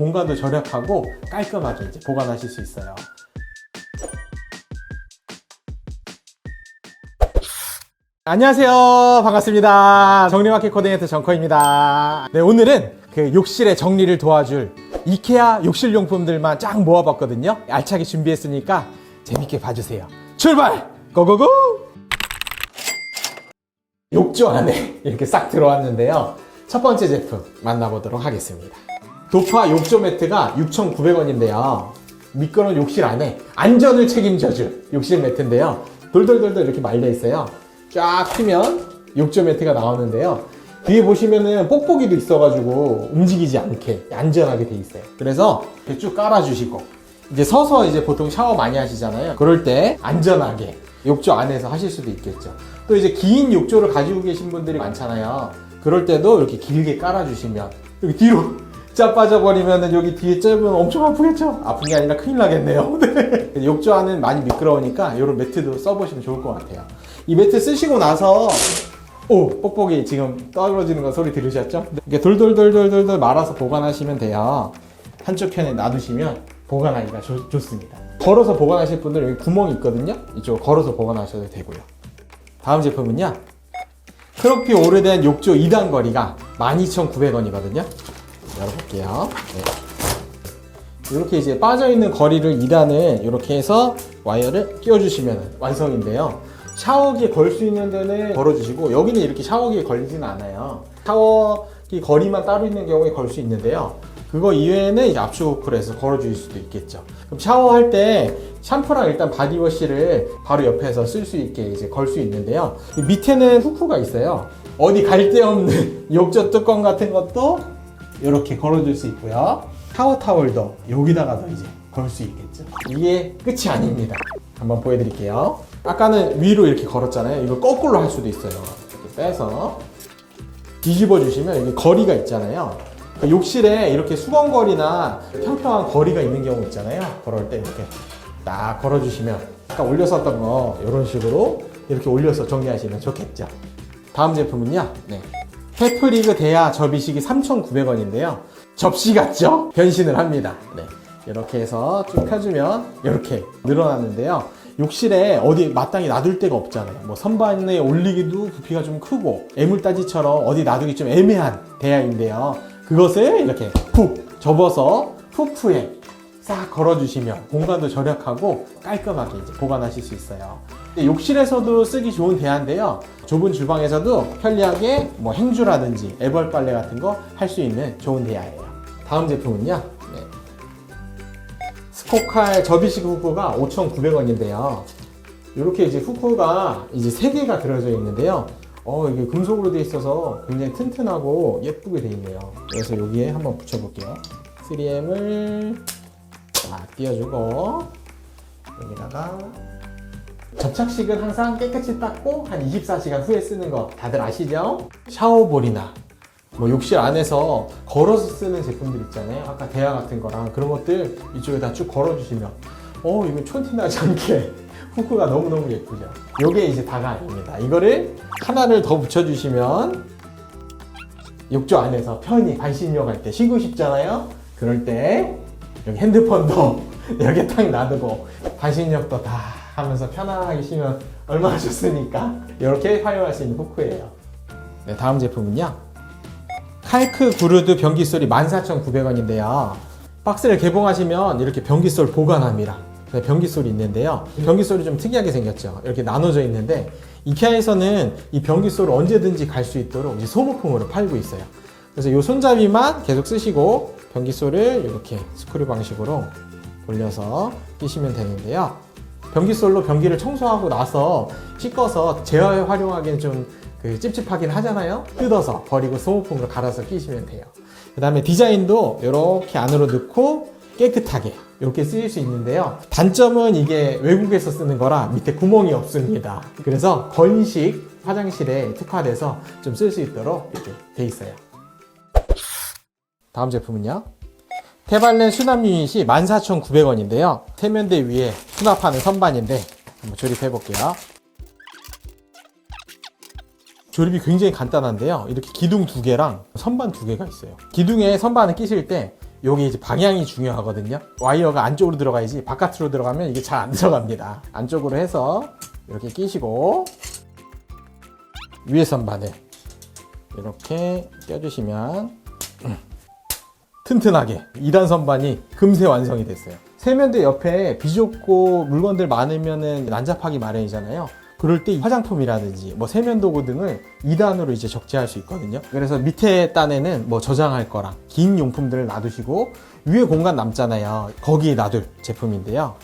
공간도 절약하고 깔끔하게 이제 보관하실 수 있어요. 안녕하세요. 반갑습니다. 정리마켓 코디네이터 정커입니다. 네, 오늘은 그 욕실의 정리를 도와줄 이케아 욕실용품들만 쫙 모아봤거든요. 알차게 준비했으니까 재밌게 봐주세요. 출발! 고고고! 욕조 안에 이렇게 싹 들어왔는데요. 첫 번째 제품 만나보도록 하겠습니다. 도파 욕조 매트가 6,900원인데요. 미끄러운 욕실 안에 안전을 책임져줄 욕실 매트인데요. 돌돌돌돌 이렇게 말려 있어요. 쫙 피면 욕조 매트가 나오는데요. 뒤에 보시면은 뽁뽁이도 있어가지고 움직이지 않게 안전하게 돼 있어요. 그래서 이렇게 쭉 깔아주시고 이제 서서 이제 보통 샤워 많이 하시잖아요. 그럴 때 안전하게 욕조 안에서 하실 수도 있겠죠. 또 이제 긴 욕조를 가지고 계신 분들이 많잖아요. 그럴 때도 이렇게 길게 깔아주시면 여기 뒤로 짜 빠져버리면 여기 뒤에 짧으면 엄청 아프겠죠? 아픈 게 아니라 큰일 나겠네요. 네. 욕조 안은 많이 미끄러우니까 이런 매트도 써보시면 좋을 것 같아요. 이 매트 쓰시고 나서 뽁뽁이 지금 떨어지는 거 소리 들으셨죠? 이렇게 돌돌돌돌돌 말아서 보관하시면 돼요. 한쪽 편에 놔두시면 보관하기가 좋습니다. 걸어서 보관하실 분들은 여기 구멍이 있거든요. 이쪽 걸어서 보관하셔도 되고요. 다음 제품은요, 크로피 오래된 욕조 2단 거리가 12,900원이거든요 열어볼게요. 네. 이렇게 이제 빠져있는 거리를 2단을 이렇게 해서 와이어를 끼워주시면 완성인데요. 샤워기에 걸 수 있는 데는 걸어주시고, 여기는 이렇게 샤워기에 걸리진 않아요. 샤워기 거리만 따로 있는 경우에 걸 수 있는데요. 그거 이외에는 이제 압축으로 해서 걸어줄 수도 있겠죠. 그럼 샤워할 때 샴푸랑 일단 바디워시를 바로 옆에서 쓸 수 있게 이제 걸 수 있는데요. 밑에는 후크가 있어요. 어디 갈 데 없는 욕조 뚜껑 같은 것도 이렇게 걸어줄 수 있고요. 샤워 타월도 여기다가도 이제 걸 수 있겠죠. 이게 끝이 아닙니다. 한번 보여드릴게요. 아까는 위로 이렇게 걸었잖아요. 이거 거꾸로 할 수도 있어요. 이렇게 빼서 뒤집어 주시면 여기 거리가 있잖아요. 욕실에 이렇게 수건거리나 평평한 거리가 있는 경우 있잖아요. 걸을 때 이렇게 딱 걸어주시면 아까 올렸었던 거 이런 식으로 이렇게 올려서 정리하시면 좋겠죠. 다음 제품은요, 페프리그 대야 접이식이 3,900원인데요 접시 같죠? 변신을 합니다. 이렇게 해서 쭉 펴주면 이렇게 늘어났는데요. 욕실에 어디 마땅히 놔둘 데가 없잖아요. 뭐 선반에 올리기도 부피가 좀 크고 애물따지처럼 어디 놔두기 좀 애매한 대야인데요. 그것을 이렇게 푹 접어서 푸프에 싹 걸어주시면 공간도 절약하고 깔끔하게 이제 보관하실 수 있어요. 욕실에서도 쓰기 좋은 대야인데요. 좁은 주방에서도 편리하게 뭐 행주라든지 애벌 빨래 같은 거 할 수 있는 좋은 대야예요. 다음 제품은요, 스코칼 접이식 후크가 5,900원인데요. 이렇게 이제 후크가 이제 3개가 들어져 있는데요. 이게 금속으로 되어 있어서 굉장히 튼튼하고 예쁘게 되어 있네요. 그래서 여기에 한번 붙여볼게요. 3M을 딱 띄워주고, 여기다가 접착식은 항상 깨끗이 닦고 한 24시간 후에 쓰는 거 다들 아시죠? 샤워볼이나 뭐 욕실 안에서 걸어서 쓰는 제품들 있잖아요. 아까 대야 같은 거랑 그런 것들 이쪽에다 쭉 걸어주시면 이거 촌티 나지 않게 후크가 너무너무 예쁘죠. 요게 이제 다가 아닙니다. 이거를 하나를 더 붙여주시면 욕조 안에서 편히 반신욕 할 때 쉬고 싶잖아요. 그럴 때 여기 핸드폰도 여기에 딱 놔두고 반신욕도 다 하면서 편안하게 쉬면 얼마나 좋습니까? 이렇게 활용할 수 있는 후크예요. 다음 제품은요, 칼크 구르드 변기솔이 14,900원인데요 박스를 개봉하시면 이렇게 변기솔 보관합니다. 변기솔이 있는데요, 변기솔이 좀 특이하게 생겼죠. 이렇게 나눠져 있는데 이케아에서는 이 변기솔을 언제든지 갈 수 있도록 이제 소모품으로 팔고 있어요. 그래서 이 손잡이만 계속 쓰시고 변기솔을 이렇게 스크류 방식으로 돌려서 끼시면 되는데요. 변기솔로 변기를 청소하고 나서 씻어서 재활용하기는 좀 찝찝하긴 하잖아요. 뜯어서 버리고 소모품으로 갈아서 끼시면 돼요. 그 다음에 디자인도 이렇게 안으로 넣고 깨끗하게 이렇게 쓰일 수 있는데요. 단점은 이게 외국에서 쓰는 거라 밑에 구멍이 없습니다. 그래서 건식 화장실에 특화돼서 좀 쓸 수 있도록 이렇게 돼 있어요. 다음 제품은요, 테발렌 수납 유닛이 14,900원인데요 세면대 위에 수납하는 선반인데 한번 조립해 볼게요. 조립이 굉장히 간단한데요. 이렇게 기둥 2개랑 선반 2개가 있어요. 기둥에 선반을 끼실 때 여기 이제 방향이 중요하거든요. 와이어가 안쪽으로 들어가야지 바깥으로 들어가면 이게 잘 안 들어갑니다. 안쪽으로 해서 이렇게 끼시고 위에 선반을 이렇게 껴주시면 튼튼하게 2단 선반이 금세 완성이 됐어요. 세면대 옆에 비좁고 물건들 많으면은 난잡하기 마련이잖아요. 그럴 때 화장품이라든지 뭐 세면도구 등을 2단으로 이제 적재할 수 있거든요. 그래서 밑에 단에는 뭐 저장할 거랑 긴 용품들을 놔두시고 위에 공간 남잖아요. 거기에 놔둘 제품인데요.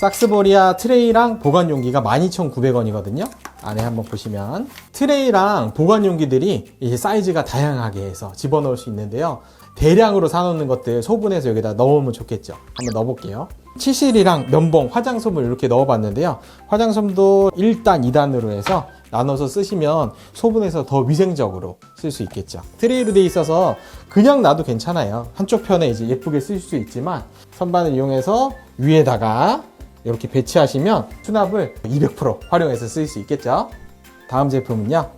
삭스보리아 트레이랑 보관 용기가 12,900원이거든요. 안에 한번 보시면 트레이랑 보관 용기들이 이제 사이즈가 다양하게 해서 집어넣을 수 있는데요. 대량으로 사놓는 것들 소분해서 여기다 넣으면 좋겠죠. 한번 넣어볼게요. 치실이랑 면봉, 화장솜을 이렇게 넣어봤는데요. 화장솜도 1단, 2단으로 해서 나눠서 쓰시면 소분해서 더 위생적으로 쓸 수 있겠죠. 트레이로 돼 있어서 그냥 놔도 괜찮아요. 한쪽 편에 이제 예쁘게 쓸 수 있지만 선반을 이용해서 위에다가 이렇게 배치하시면 수납을 200% 활용해서 쓸 수 있겠죠. 다음 제품은요.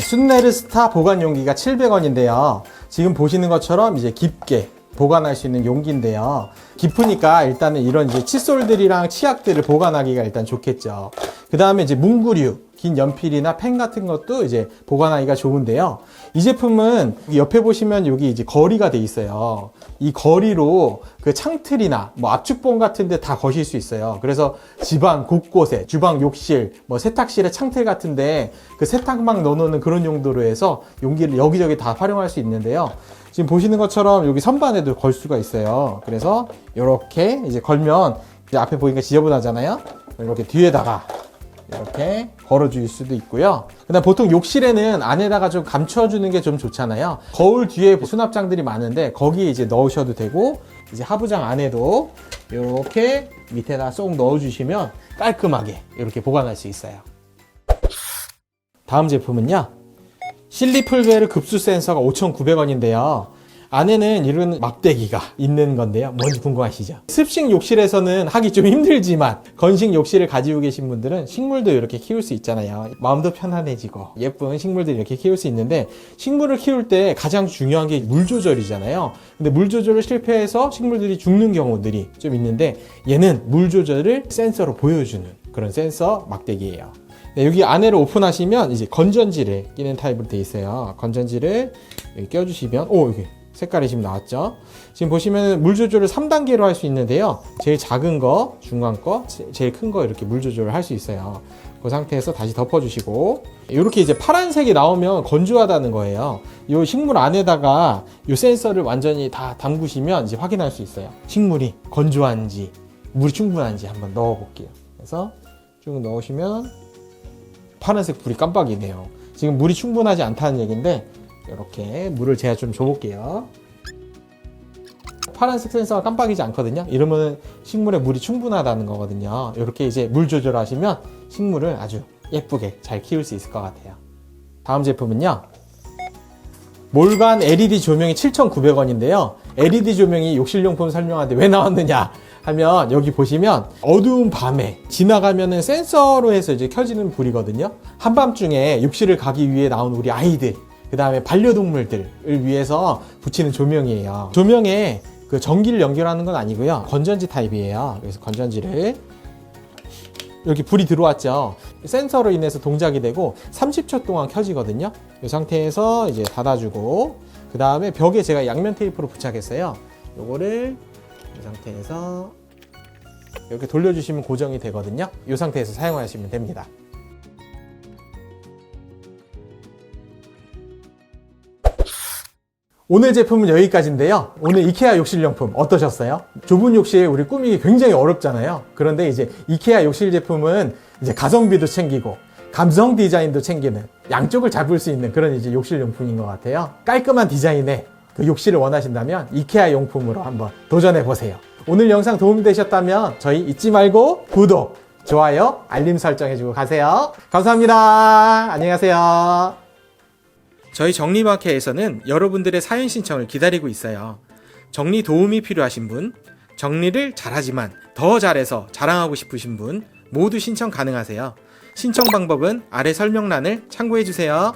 순네르 스타 보관 용기가 700원인데요. 지금 보시는 것처럼 이제 깊게 보관할 수 있는 용기인데요. 깊으니까 일단은 이런 이제 칫솔들이랑 치약들을 보관하기가 일단 좋겠죠. 그 다음에 이제 문구류, 긴 연필이나 펜 같은 것도 이제 보관하기가 좋은데요. 이 제품은 옆에 보시면 여기 이제 거리가 돼 있어요. 이 거리로 그 창틀이나 뭐 압축봉 같은 데 다 거실 수 있어요. 그래서 집안 곳곳에 주방, 욕실, 뭐 세탁실의 창틀 같은데 그 세탁막 넣어놓는 그런 용도로 해서 용기를 여기저기 다 활용할 수 있는데요. 지금 보시는 것처럼 여기 선반에도 걸 수가 있어요. 그래서 이렇게 이제 걸면 이제 앞에 보니까 지저분하잖아요. 이렇게 뒤에다가 이렇게 걸어줄 수도 있고요. 그다음 보통 욕실에는 안에다가 좀 감춰주는 게 좀 좋잖아요. 거울 뒤에 수납장들이 많은데 거기에 이제 넣으셔도 되고 이제 하부장 안에도 이렇게 밑에다 쏙 넣어주시면 깔끔하게 이렇게 보관할 수 있어요. 다음 제품은요. 실리풀베르 급수 센서가 5,900원인데요. 안에는 이런 막대기가 있는 건데요. 뭔지 궁금하시죠? 습식 욕실에서는 하기 좀 힘들지만 건식 욕실을 가지고 계신 분들은 식물도 이렇게 키울 수 있잖아요. 마음도 편안해지고 예쁜 식물들 이렇게 키울 수 있는데 식물을 키울 때 가장 중요한 게 물 조절이잖아요. 근데 물 조절을 실패해서 식물들이 죽는 경우들이 좀 있는데 얘는 물 조절을 센서로 보여주는 그런 센서 막대기예요. 네, 여기 안에를 오픈하시면 이제 건전지를 끼는 타입으로 되어 있어요. 건전지를 여기 껴주시면 여기 색깔이 지금 나왔죠. 지금 보시면 물 조절을 3단계로 할 수 있는데요. 제일 작은 거, 중간 거, 제일 큰 거 이렇게 물 조절을 할 수 있어요. 그 상태에서 다시 덮어주시고 이렇게 이제 파란색이 나오면 건조하다는 거예요. 이 식물 안에다가 이 센서를 완전히 다 담그시면 이제 확인할 수 있어요. 식물이 건조한지 물이 충분한지 한번 넣어볼게요. 그래서 쭉 넣으시면 파란색 불이 깜빡이네요. 지금 물이 충분하지 않다는 얘기인데 이렇게 물을 제가 좀 줘볼게요. 파란색 센서가 깜빡이지 않거든요. 이러면 식물에 물이 충분하다는 거거든요. 이렇게 이제 물 조절하시면 식물을 아주 예쁘게 잘 키울 수 있을 것 같아요. 다음 제품은요. 몰간 LED 조명이 7,900원인데요. LED 조명이 욕실용품 설명하는데 왜 나왔느냐 하면 여기 보시면 어두운 밤에 지나가면은 센서로 해서 이제 켜지는 불이거든요. 한밤중에 욕실을 가기 위해 나온 우리 아이들, 그 다음에 반려동물들을 위해서 붙이는 조명이에요. 조명에 그 전기를 연결하는 건 아니고요. 건전지 타입이에요. 그래서 건전지를 이렇게 불이 들어왔죠. 센서로 인해서 동작이 되고 30초 동안 켜지거든요. 이 상태에서 이제 닫아주고 그 다음에 벽에 제가 양면 테이프로 부착했어요. 요거를 이 상태에서 이렇게 돌려주시면 고정이 되거든요. 이 상태에서 사용하시면 됩니다. 오늘 제품은 여기까지인데요. 오늘 이케아 욕실용품 어떠셨어요? 좁은 욕실 우리 꾸미기 굉장히 어렵잖아요. 그런데 이제 이케아 욕실 제품은 이제 가성비도 챙기고 감성 디자인도 챙기는 양쪽을 잡을 수 있는 그런 이제 욕실용품인 것 같아요. 깔끔한 디자인의 그 욕실을 원하신다면 이케아 용품으로 한번 도전해 보세요. 오늘 영상 도움이 되셨다면 저희 잊지 말고 구독, 좋아요, 알림 설정해주고 가세요. 감사합니다. 안녕히 가세요. 저희 정리마켓에서는 여러분들의 사연 신청을 기다리고 있어요. 정리 도움이 필요하신 분, 정리를 잘하지만 더 잘해서 자랑하고 싶으신 분 모두 신청 가능하세요. 신청 방법은 아래 설명란을 참고해주세요.